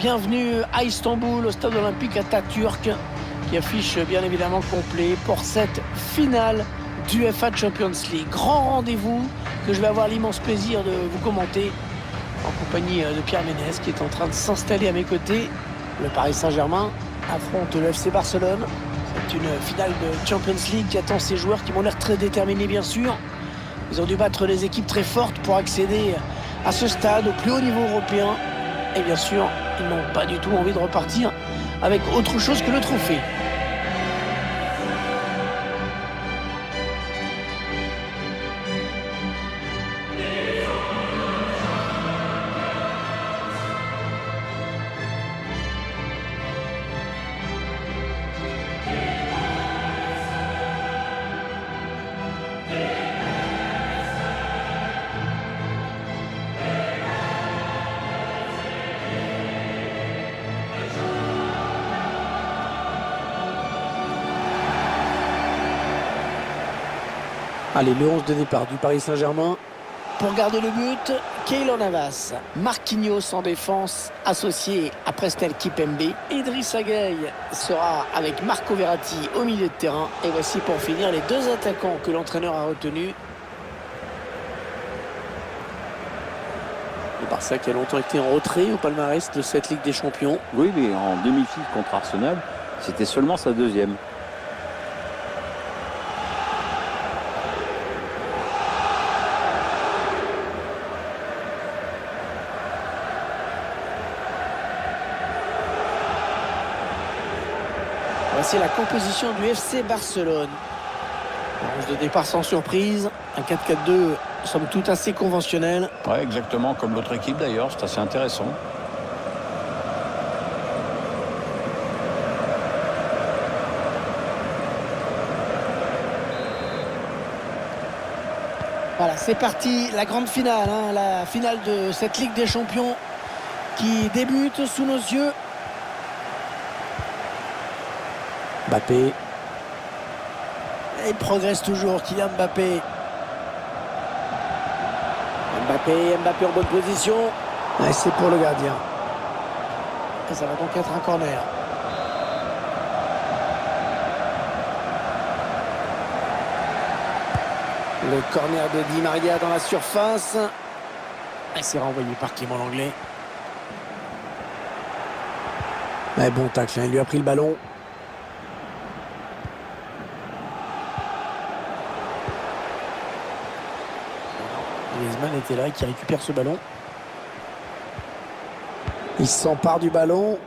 bienvenue à Istanbul, au stade olympique Atatürk, qui affiche bien évidemment complet pour cette finale du UEFA Champions League. Grand rendez-vous que je vais avoir l'immense plaisir de vous commenter en compagnie de Pierre Ménès, qui est en train de s'installer à mes côtés. Le Paris Saint-Germain affronte le FC Barcelone. C'est une finale de Champions League qui attend ces joueurs qui m'ont l'air très déterminés, bien sûr. Ils ont dû battre des équipes très fortes pour accéder à ce stade au plus haut niveau européen. Et bien sûr, ils n'ont pas du tout envie de repartir avec autre chose que le trophée. Allez, le 11 de départ du Paris Saint-Germain. Pour garder le but, Keylor Navas. Marquinhos en défense, associé à Prestel Kipembe. Idrissa Gueye sera avec Marco Verratti au milieu de terrain. Et voici pour finir les deux attaquants que l'entraîneur a retenus. Le Barça qui a longtemps été en retrait au palmarès de cette Ligue des Champions. Oui, mais en demi-finale contre Arsenal, c'était seulement sa deuxième. Voici la composition du FC Barcelone. De départ sans surprise, un 4-4-2 somme toute assez conventionnel. Ouais, exactement comme l'autre équipe d'ailleurs, c'est assez intéressant. Voilà, c'est parti, la grande finale, la finale de cette Ligue des Champions qui débute sous nos yeux. Mbappé. Il progresse toujours, Kylian Mbappé. Mbappé en bonne position. Et c'est pour le gardien. Et ça va donc être un corner. Le corner de Di Maria dans la surface. Et c'est renvoyé par Clément Lenglet. Mais bon tacle, il lui a pris le ballon. Griezmann était là, qui récupère ce ballon. Il s'empare du ballon.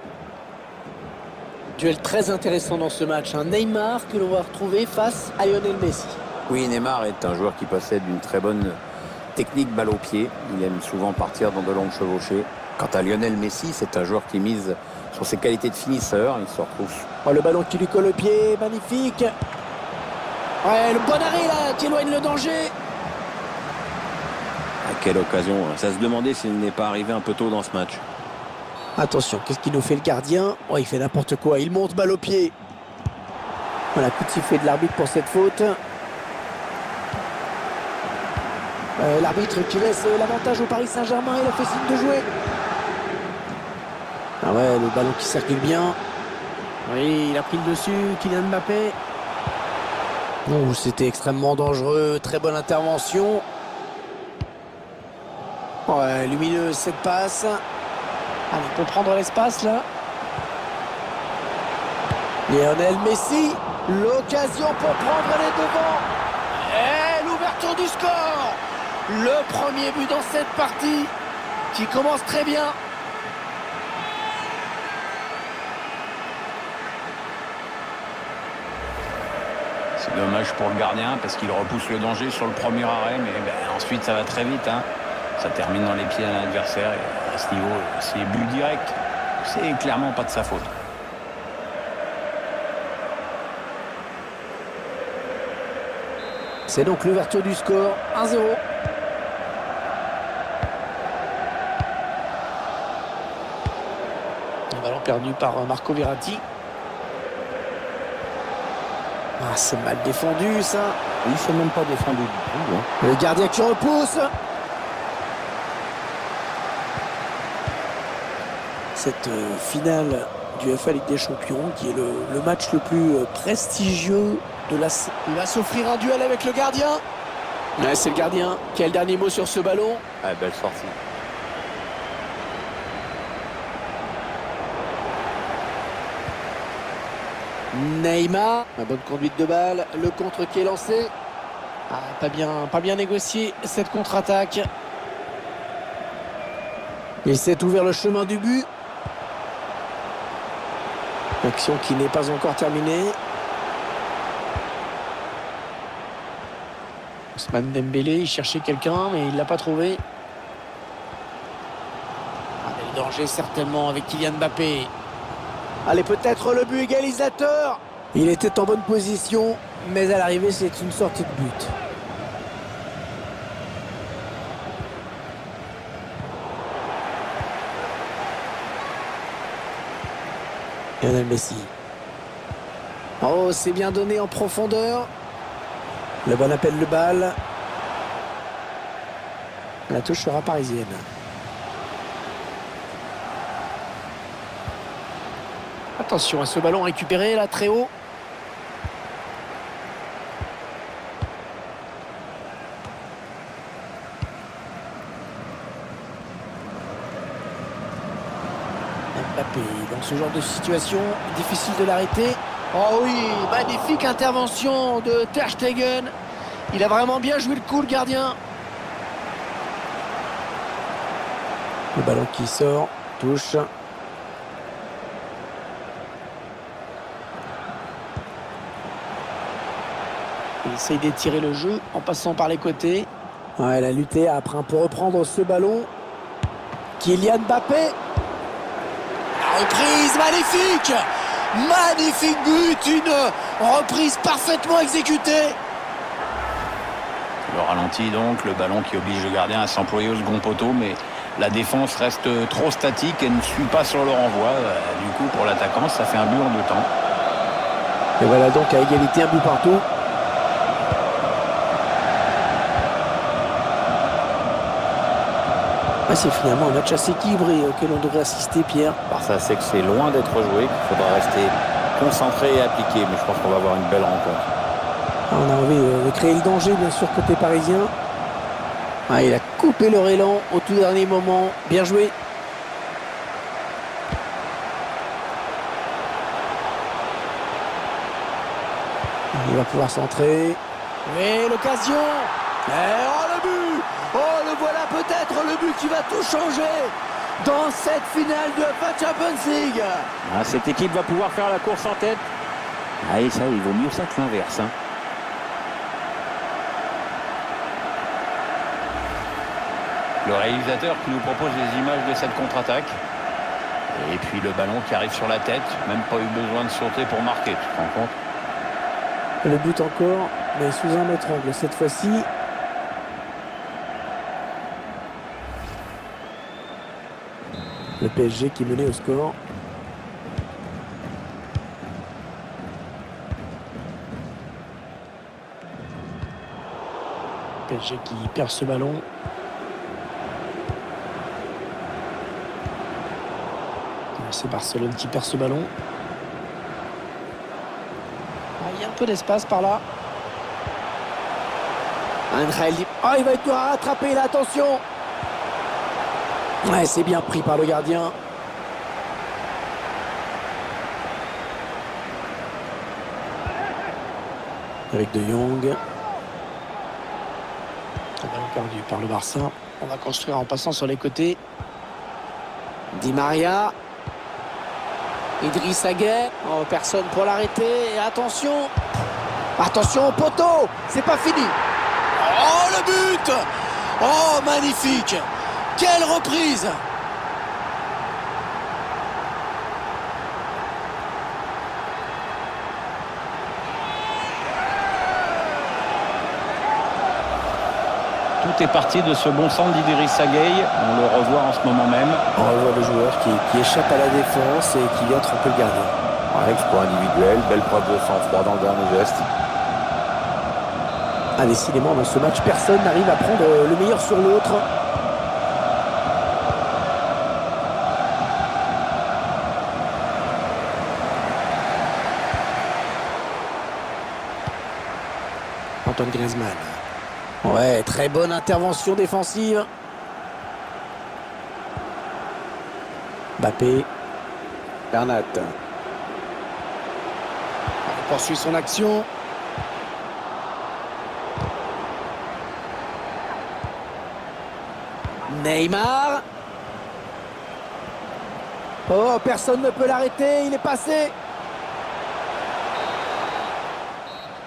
Duel très intéressant dans ce match. Un Neymar que l'on va retrouver face à Lionel Messi. Oui, Neymar est un joueur qui possède une très bonne technique balle au pied. Il aime souvent partir dans de longues chevauchées. Quant à Lionel Messi, c'est un joueur qui mise sur ses qualités de finisseur. Il se retrouve. Oh, le ballon qui lui colle au pied, magnifique. Ouais, le bon arrêt là, qui éloigne le danger. À quelle occasion, ça se demandait s'il n'est pas arrivé un peu tôt dans ce match. Attention, qu'est-ce qu'il nous fait le gardien? Oh, il fait n'importe quoi, il monte balle au pied. Voilà, coup de sifflet de l'arbitre pour cette faute. L'arbitre qui laisse l'avantage au Paris Saint-Germain, il a fait signe de jouer. Ah ouais, le ballon qui circule bien. Oui, il a pris le dessus, Kylian Mbappé. Oh, c'était extrêmement dangereux, très bonne intervention. Ouais, lumineuse cette passe. Allez, on peut prendre l'espace là. Lionel Messi, l'occasion pour prendre les devants. Et l'ouverture du score. Le premier but dans cette partie qui commence très bien. C'est dommage pour le gardien parce qu'il repousse le danger sur le premier arrêt, mais ensuite ça va très vite. Ça termine dans les pieds d'un adversaire et à ce niveau, c'est but direct. C'est clairement pas de sa faute. C'est donc l'ouverture du score, 1-0. Un ballon perdu par Marco Verratti. Ah, c'est mal défendu ça. Il ne s'est même pas défendu du tout. Le gardien qui repousse. cette finale du UEFA Ligue des Champions, qui est le match le plus prestigieux de la... Il va s'offrir un duel avec le gardien. Ouais, c'est le gardien qui a le dernier mot sur ce ballon. Ah, belle sortie. Neymar, la bonne conduite de balle, le contre qui est lancé. Ah, pas bien négocié cette contre-attaque. Il s'est ouvert le chemin du but. Action qui n'est pas encore terminée. Ousmane Dembélé, il cherchait quelqu'un mais il ne l'a pas trouvé. Ah, le danger certainement avec Kylian Mbappé. Allez, peut-être le but égalisateur. Il était en bonne position, mais à l'arrivée, c'est une sortie de but. Lionel Messi. Oh, c'est bien donné en profondeur. Le bon appel de balle. La touche sera parisienne. Attention à ce ballon récupéré là très haut. Mbappé dans ce genre de situation, difficile de l'arrêter. Oh oui, magnifique intervention de Ter Stegen. Il a vraiment bien joué le coup, le gardien. Le ballon qui sort, touche. Il essaye d'étirer le jeu en passant par les côtés. Ouais, elle a lutté après pour reprendre ce ballon. Kylian Mbappé. La reprise magnifique. Magnifique but, une reprise parfaitement exécutée. Le ralenti donc, le ballon qui oblige le gardien à s'employer au second poteau, mais la défense reste trop statique et ne suit pas sur le renvoi. Du coup, pour l'attaquant, ça fait un but en 2 temps. Et voilà donc à égalité, un but partout. Ah, c'est finalement un match assez équilibré auquel on devrait assister, Pierre. Barça sait que c'est loin d'être joué, qu'il faudra rester concentré et appliqué, mais je pense qu'on va avoir une belle rencontre. On a envie de créer le danger, bien sûr, côté parisien. Ah, il a coupé leur élan au tout dernier moment. Bien joué. Il va pouvoir centrer. Et l'occasion. Oh, le but. Oh, le voilà peut-être le but qui va tout changer dans cette finale de UEFA Champions League. Ah, cette équipe va pouvoir faire la course en tête. Ah, et ça, il vaut mieux ça que l'inverse. Le réalisateur qui nous propose les images de cette contre-attaque. Et puis le ballon qui arrive sur la tête. Même pas eu besoin de sauter pour marquer, tu te rends compte? Le but encore, mais sous un autre angle cette fois-ci. Le PSG qui menait au score. PSG qui perd ce ballon. C'est Barcelone qui perd ce ballon. Il y a un peu d'espace par là. Oh, il va être dur à rattraper là, attention. Ouais, c'est bien pris par le gardien. Avec De Jong. Le ballon perdu par le Barça. On va construire en passant sur les côtés. Di Maria. Idrissa Gueye. Oh, personne pour l'arrêter. Et attention. Attention au poteau. C'est pas fini. Oh, le but. Oh, magnifique. Quelle reprise. Tout est parti de ce bon centre d'Idrissa Gueye. On le revoit en ce moment même. On revoit le joueur qui échappe à la défense et qui vient tromper le gardien. Exploit individuel, belle preuve de sang-froid dans le dernier geste. Ah, décidément, dans ce match, personne n'arrive à prendre le meilleur sur l'autre. Antoine Griezmann. Ouais, très bonne intervention défensive. Mbappé. Bernat. Il poursuit son action. Neymar. Oh, personne ne peut l'arrêter, il est passé.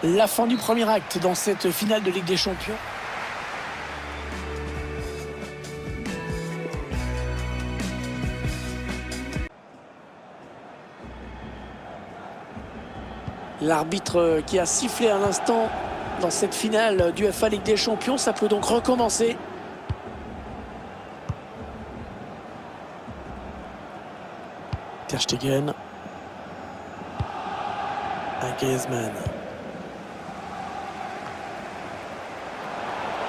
La fin du premier acte dans cette finale de Ligue des Champions. L'arbitre qui a sifflé à l'instant dans cette finale d'UEFA Ligue des Champions, ça peut donc recommencer. Ter Stegen. Griezmann.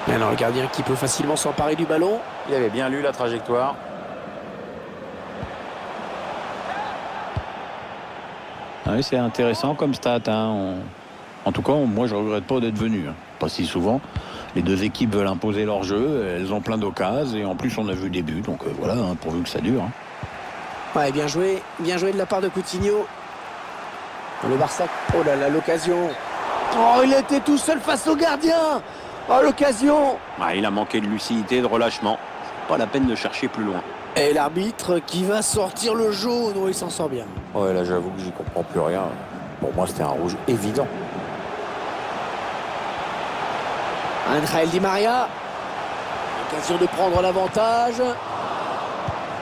Et alors le gardien qui peut facilement s'emparer du ballon. Il avait bien lu la trajectoire. Ah oui, c'est intéressant comme stat. Hein. En tout cas, moi, je ne regrette pas d'être venu. Hein. Pas si souvent. Les deux équipes veulent imposer leur jeu. Elles ont plein d'occasions. Et en plus, on a vu des buts. Donc voilà, hein, pourvu que ça dure. Hein. Ouais, bien joué de la part de Coutinho. Le Barça. Oh là là, l'occasion. Oh, il était tout seul face au gardien. Oh, l'occasion. Ah, il a manqué de lucidité, de relâchement. Pas la peine de chercher plus loin. Et l'arbitre qui va sortir le jaune. Oh, il s'en sort bien. Ouais, là, j'avoue que j'y comprends plus rien. Pour moi, c'était un rouge évident. Angel Di Maria. L'occasion de prendre l'avantage.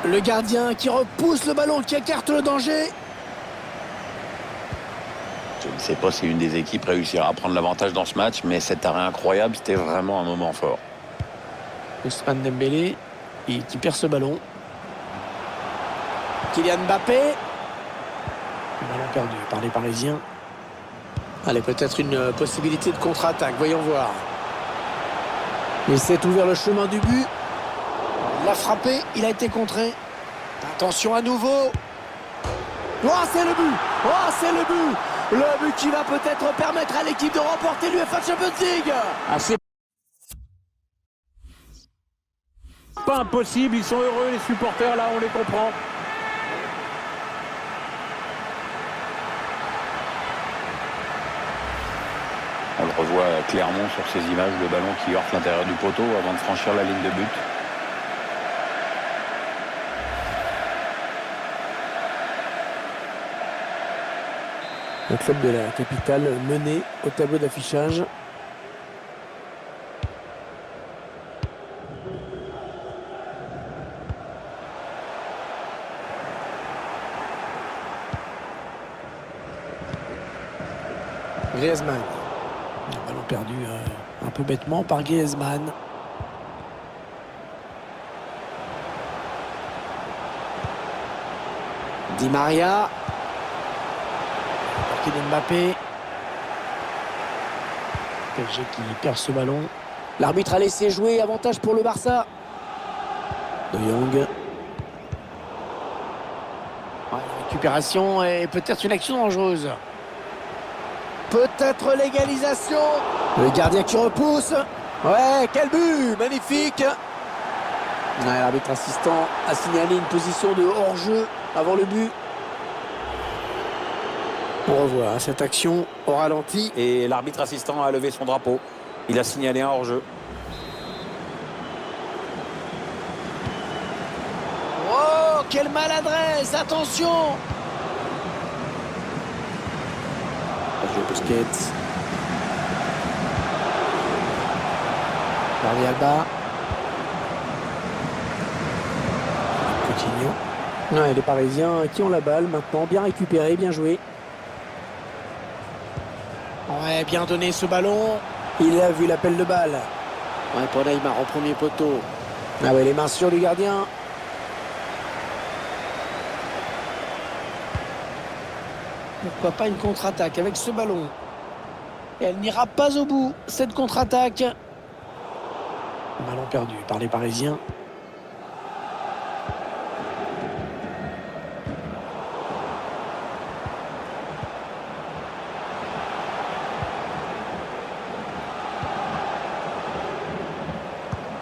Le gardien qui repousse le ballon, qui écarte le danger. Je ne sais pas si une des équipes réussira à prendre l'avantage dans ce match, mais cet arrêt incroyable, c'était vraiment un moment fort. Ousmane Dembélé qui perd ce ballon. Kylian Mbappé. Ballon perdu par les Parisiens. Allez, peut-être une possibilité de contre-attaque. Voyons voir. Il s'est ouvert le chemin du but. Il l'a frappé, il a été contré. Attention à nouveau. Oh, c'est le but. Oh, c'est le but. Le but qui va peut-être permettre à l'équipe de remporter l'UEFA Champions League. Ah, c'est pas impossible, ils sont heureux les supporters, là on les comprend. On le revoit clairement sur ces images, le ballon qui heurte l'intérieur du poteau avant de franchir la ligne de but. Le club de la capitale mené au tableau d'affichage. Griezmann. Le ballon perdu un peu bêtement par Griezmann. Di Maria. Kylian Mbappé. PSG qui perd ce ballon. L'arbitre a laissé jouer, avantage pour le Barça. De Jong. Récupération et peut-être une action dangereuse. Peut-être l'égalisation. Le gardien qui repousse. Ouais, quel but. Magnifique. Ouais, l'arbitre assistant a signalé une position de hors-jeu avant le but. On revoit cette action au ralenti. Et l'arbitre assistant a levé son drapeau. Il a signalé un hors-jeu. Oh, quelle maladresse. Attention. Busquets. Jordi Alba. Coutinho. Ouais, les Parisiens qui ont la balle maintenant. Bien récupéré, bien joué. Ouais, bien donné ce ballon. Il a vu l'appel de balle. Ouais, pour Neymar au premier poteau. Ah ouais, les mains sur du gardien. Pourquoi pas une contre-attaque avec ce ballon. Et elle n'ira pas au bout, cette contre-attaque. Ballon perdu par les Parisiens.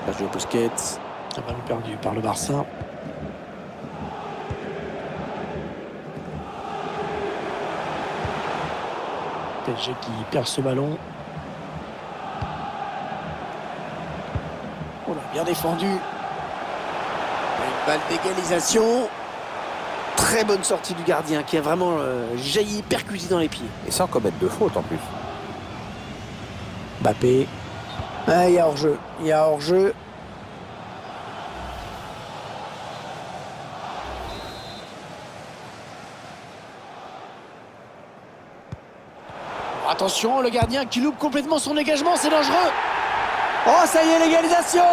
Sergio Busquets. Un ballon perdu par le Barça. PSG qui perd ce ballon. Oh là, bien défendu. Une balle d'égalisation. Très bonne sortie du gardien qui a vraiment jailli, percuté dans les pieds. Et sans commettre de faute en plus. Mbappé. Ah, il y a hors-jeu. Il y a hors-jeu. Attention, le gardien qui loupe complètement son dégagement, c'est dangereux. Oh, ça y est, l'égalisation.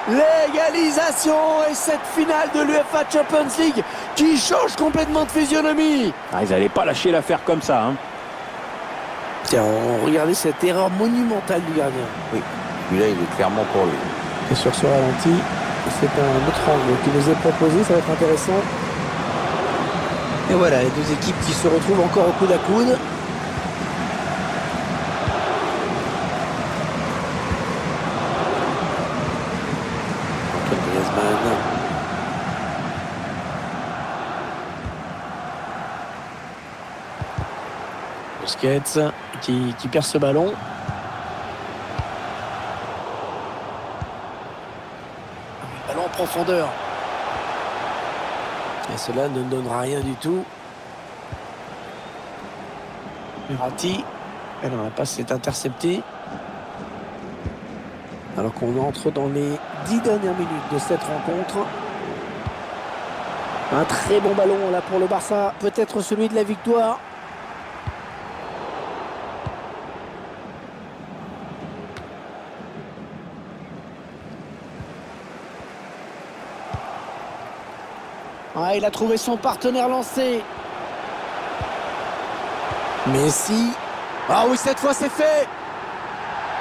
L'égalisation et cette finale de l'UEFA Champions League qui change complètement de physionomie. Ah, ils n'allaient pas lâcher l'affaire comme ça. Hein. Tiens, regardez cette erreur monumentale du gardien. Oui, celui-là, il est clairement pour lui. Et sur ce ralenti, c'est un autre angle qui nous est proposé, ça va être intéressant. Et voilà, les deux équipes qui se retrouvent encore au coude à coude. Busquets qui perd ce ballon. Ballon en profondeur. Et cela ne donnera rien du tout. Verratti. Et non, la passe est interceptée. Alors qu'on entre dans les 10 dernières minutes de cette rencontre. Un très bon ballon là pour le Barça. Peut-être celui de la victoire. Ah, il a trouvé son partenaire lancé. Messi. Ah oui, cette fois c'est fait.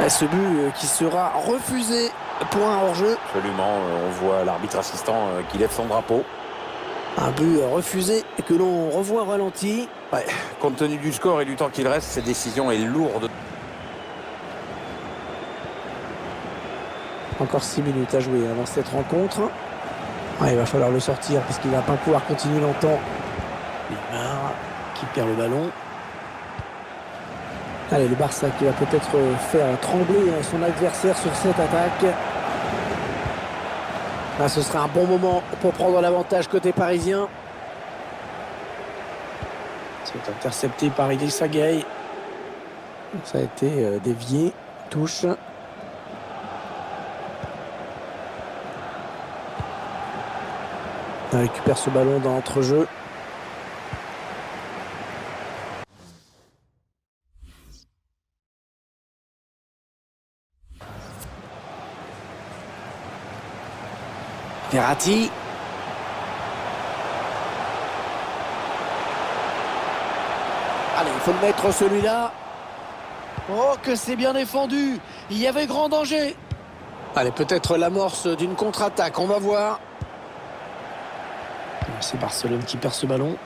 Et ce but qui sera refusé pour un hors-jeu. Absolument, on voit l'arbitre assistant qui lève son drapeau. Un but refusé et que l'on revoit ralenti. Ouais, compte tenu du score et du temps qu'il reste, cette décision est lourde. Encore 6 minutes à jouer avant cette rencontre. Ah, il va falloir le sortir parce qu'il ne va pas pouvoir continuer longtemps. Neymar qui perd le ballon. Allez, le Barça qui va peut-être faire trembler son adversaire sur cette attaque. Là, ce sera un bon moment pour prendre l'avantage côté parisien. C'est intercepté par Idrissa Gueye. Ça a été dévié. Touche. On récupère ce ballon dans l'entrejeu. Verratti. Allez, il faut le mettre celui-là. Oh, que c'est bien défendu. Il y avait grand danger. Allez, peut-être l'amorce d'une contre-attaque. On va voir. C'est Barcelone qui perd ce ballon.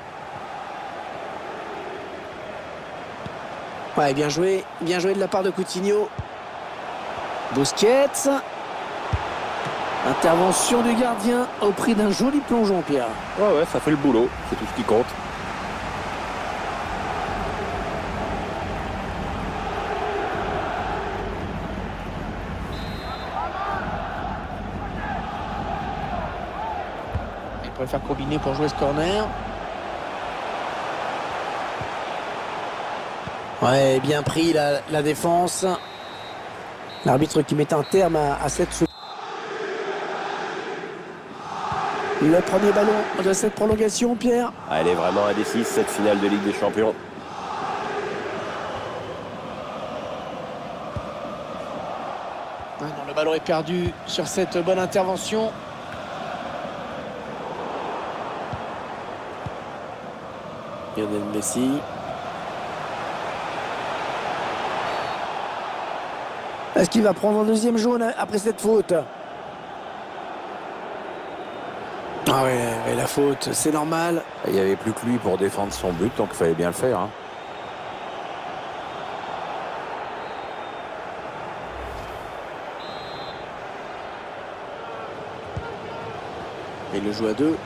Ouais, bien joué de la part de Coutinho. Busquets. Intervention du gardien au prix d'un joli plongeon, Pierre. Ouais, ça fait le boulot, c'est tout ce qui compte. Il préfère combiner pour jouer ce corner. Ouais, bien pris la défense. L'arbitre qui met un terme à cette seconde. Le premier ballon de cette prolongation, Pierre. Ah, elle est vraiment indécise, cette finale de Ligue des Champions. Ah non, le ballon est perdu sur cette bonne intervention. Lionel Messi. Est-ce qu'il va prendre un deuxième jaune après cette faute? Ah ouais, la faute, c'est normal. Il n'y avait plus que lui pour défendre son but, donc il fallait bien le faire. Hein. Et il le joue à 2.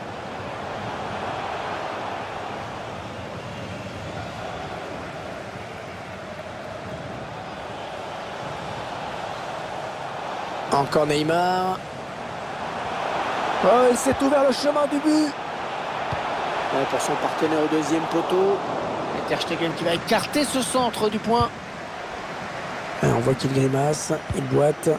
Encore Neymar. Oh, il s'est ouvert le chemin du but. Ouais, pour son partenaire au deuxième poteau. Et Ter Stegen qui va écarter ce centre du point. Ouais, on voit qu'il grimace, il boite.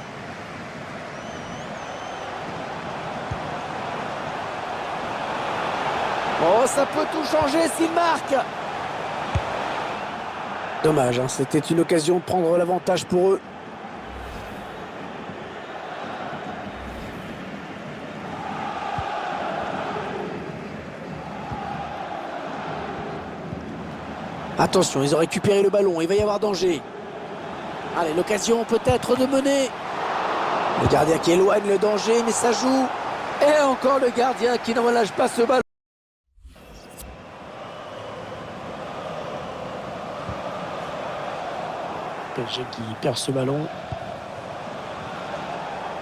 Oh, ça peut tout changer s'il marque. Dommage, hein, c'était une occasion de prendre l'avantage pour eux. Attention, ils ont récupéré le ballon, il va y avoir danger. Allez, l'occasion peut-être de mener. Le gardien qui éloigne le danger, mais ça joue. Et encore le gardien qui ne relâche pas ce ballon. PSG qui perd ce ballon.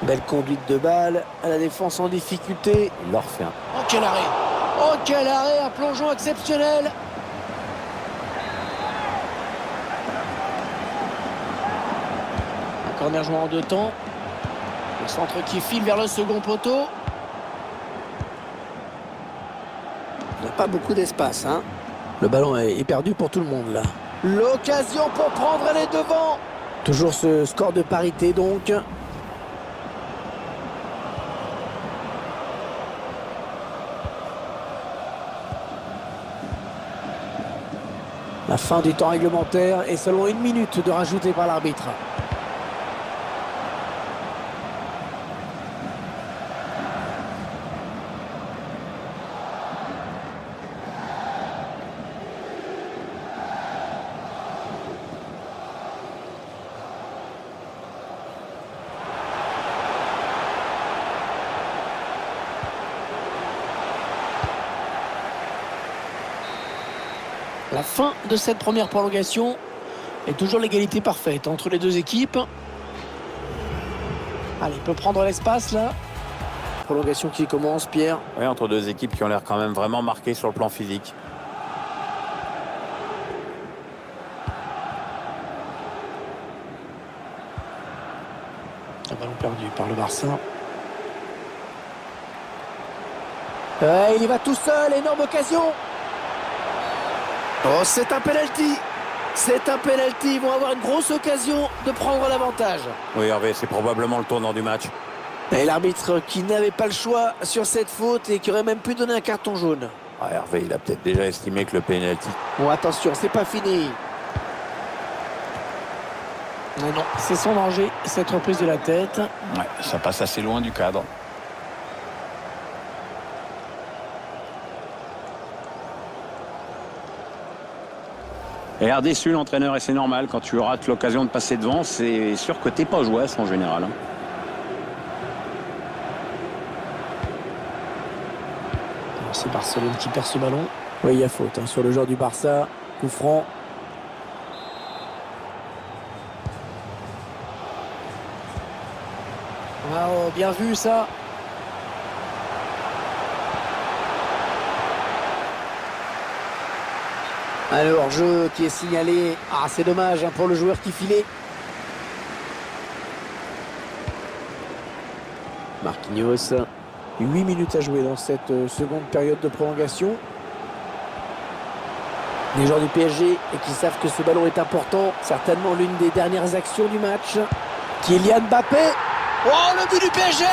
Belle conduite de balle. À la défense en difficulté. Il leur fait un. Oh, quel arrêt! Oh, quel arrêt! Un plongeon exceptionnel. Un corner joué en 2 temps. Le centre qui file vers le second poteau. Il n'y a pas beaucoup d'espace, hein. Le ballon est perdu pour tout le monde, là. L'occasion pour prendre les devants. Toujours ce score de parité, donc. La fin du temps réglementaire et selon 1 minute de rajouter par l'arbitre. La fin de cette première prolongation est toujours l'égalité parfaite entre les deux équipes. Allez, il peut prendre l'espace là. Prolongation qui commence, Pierre. Oui, entre deux équipes qui ont l'air quand même vraiment marquées sur le plan physique. Un ballon perdu par le Barça. Il y va tout seul, énorme occasion. Oh, c'est un penalty. C'est un penalty. Ils vont avoir une grosse occasion de prendre l'avantage. Oui, Hervé, c'est probablement le tournant du match. Et l'arbitre qui n'avait pas le choix sur cette faute et qui aurait même pu donner un carton jaune. Ah, Hervé, il a peut-être déjà estimé que le penalty. Bon, attention, c'est pas fini. Non, non, c'est son danger, cette reprise de la tête. Ouais, ça passe assez loin du cadre. Et l'air déçu l'entraîneur, et c'est normal, quand tu rates l'occasion de passer devant, c'est sûr que t'es pas jouasse en général. Hein. C'est Barcelone qui perd ce ballon. Oui, il y a faute hein, sur le joueur du Barça. Coup franc. Oh, bien vu ça. Alors, jeu qui est signalé. Ah, c'est dommage hein, pour le joueur qui filait. Marquinhos. 8 minutes à jouer dans cette seconde période de prolongation. Les joueurs du PSG et qui savent que ce ballon est important. Certainement l'une des dernières actions du match. Kylian Mbappé. Oh, le but du PSG!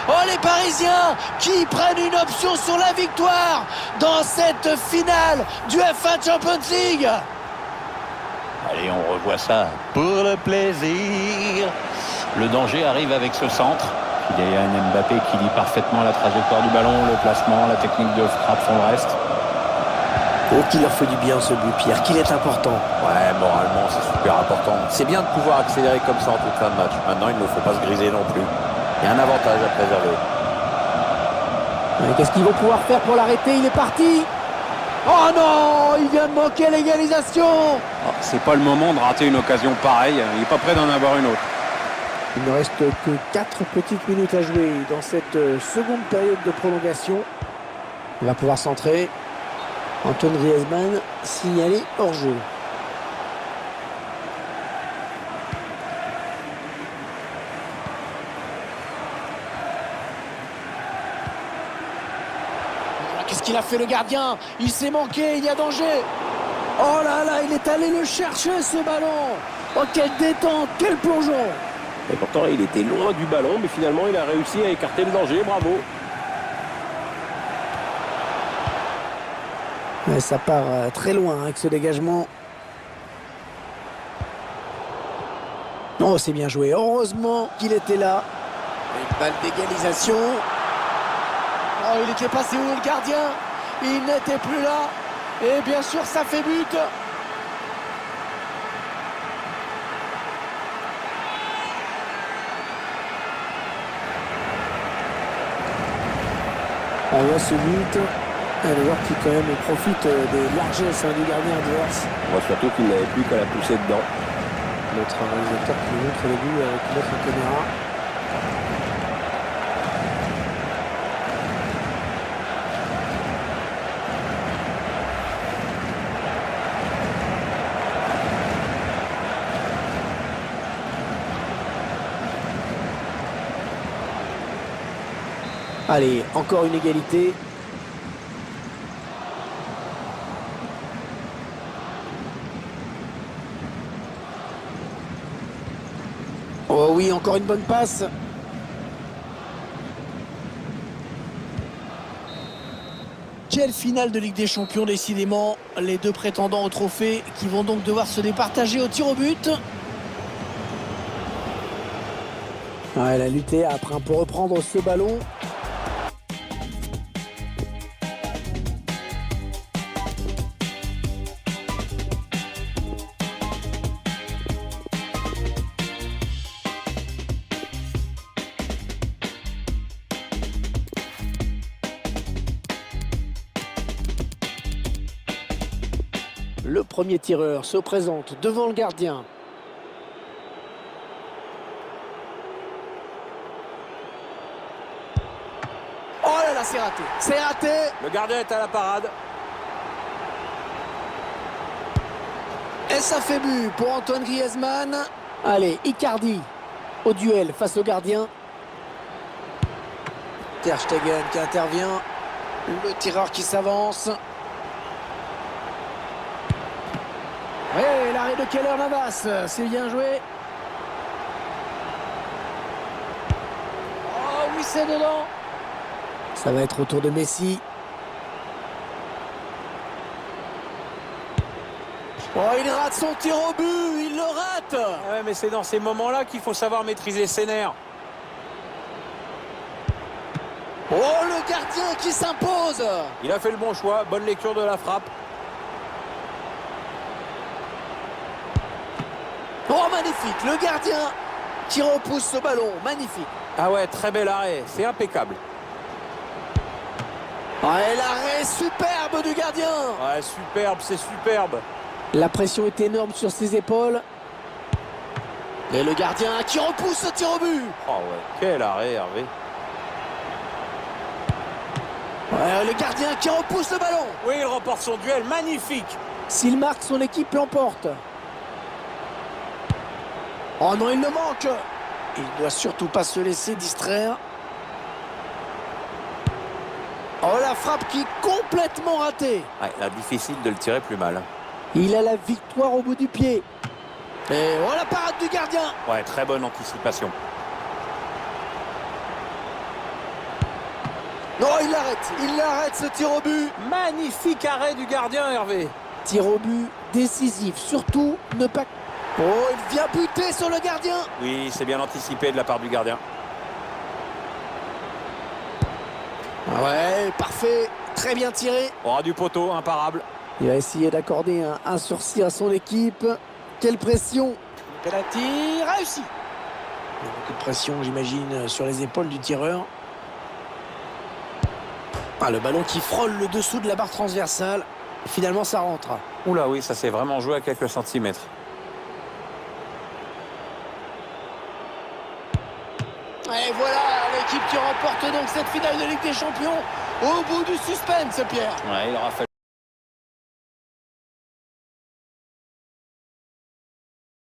Oh, les Parisiens qui prennent une option sur la victoire dans cette finale du UEFA Champions League. Allez, on revoit ça pour le plaisir. Le danger arrive avec ce centre. Kylian Mbappé qui lit parfaitement la trajectoire du ballon, le placement, la technique de frappe font le reste. Oh, qu'il leur fait du bien ce but, Pierre, qu'il est important. Ouais, moralement, c'est super important. C'est bien de pouvoir accélérer comme ça en toute fin de match. Maintenant, il ne faut pas se griser non plus. Il y a un avantage à préserver. Qu'est-ce qu'ils vont pouvoir faire pour l'arrêter? Il est parti. Oh non, il vient de manquer l'égalisation. Oh, c'est pas le moment de rater une occasion pareille. Il n'est pas prêt d'en avoir une autre. Il ne reste que 4 petites minutes à jouer dans cette seconde période de prolongation. On va pouvoir centrer. Antoine Griezmann signalé hors jeu. Qu'est-ce qu'il a fait le gardien? Il s'est manqué, il y a danger. Oh là là, il est allé le chercher ce ballon. Oh quelle détente, quel plongeon. Et pourtant, il était loin du ballon, mais finalement, il a réussi à écarter le danger. Bravo. Ouais, ça part très loin avec ce dégagement. Oh, c'est bien joué. Heureusement qu'il était là. Une balle d'égalisation. Oh, il était passé où le gardien? Il n'était plus là. Et bien sûr, ça fait but. On voit ce but. Un joueur qui quand même profite des largesses du gardien adverse. On voit surtout qu'il n'avait plus qu'à la pousser dedans. Notre réalisateur qui nous montre le but avec notre caméra. Allez, encore une égalité. Oh oui, encore une bonne passe. Quelle finale de Ligue des Champions, décidément. Les deux prétendants au trophée qui vont donc devoir se départager au tir au but. Ouais, elle a lutté après pour reprendre ce ballon. Le premier tireur se présente devant le gardien. Oh là là, c'est raté. C'est raté. Le gardien est à la parade. Et ça fait but pour Antoine Griezmann. Allez, Icardi au duel face au gardien. Ter Stegen qui intervient. Le tireur qui s'avance. Et l'arrêt de Keylor Navas, c'est bien joué. Oh oui, c'est dedans. Ça va être au tour de Messi. Oh, il rate son tir au but, il le rate. Ouais, mais c'est dans ces moments-là qu'il faut savoir maîtriser ses nerfs. Oh, le gardien qui s'impose. Il a fait le bon choix, bonne lecture de la frappe. Oh, magnifique, le gardien qui repousse ce ballon, magnifique. Ah ouais, très bel arrêt, c'est impeccable. Ouais, l'arrêt superbe du gardien. Ouais, superbe, c'est superbe. La pression est énorme sur ses épaules. Et le gardien qui repousse ce tir au but. Oh ouais, quel arrêt, Hervé. Ouais, le gardien qui repousse le ballon. Oui, il remporte son duel, magnifique. S'il marque, son équipe l'emporte. Oh non, il le manque. Il ne doit surtout pas se laisser distraire. Oh, la frappe qui est complètement ratée. Ouais, là, difficile de le tirer plus mal. Il a la victoire au bout du pied. Et oh, la parade du gardien. Ouais, très bonne anticipation. Non, il l'arrête ce tir au but. Magnifique arrêt du gardien, Hervé. Tir au but décisif, surtout ne pas... Oh, il vient buter sur le gardien. Oui, c'est bien anticipé de la part du gardien. Ouais, parfait, très bien tiré. Aura du poteau, imparable. Il va essayer d'accorder un sursis à son équipe. Quelle pression. Penalty réussi. Il y a beaucoup de pression, j'imagine, sur les épaules du tireur. Ah, le ballon qui frôle le dessous de la barre transversale. Finalement, ça rentre. Oula, oui, ça s'est vraiment joué à quelques centimètres. Et voilà l'équipe qui remporte donc cette finale de Ligue des Champions au bout du suspense, Pierre. Ouais, il aura fallu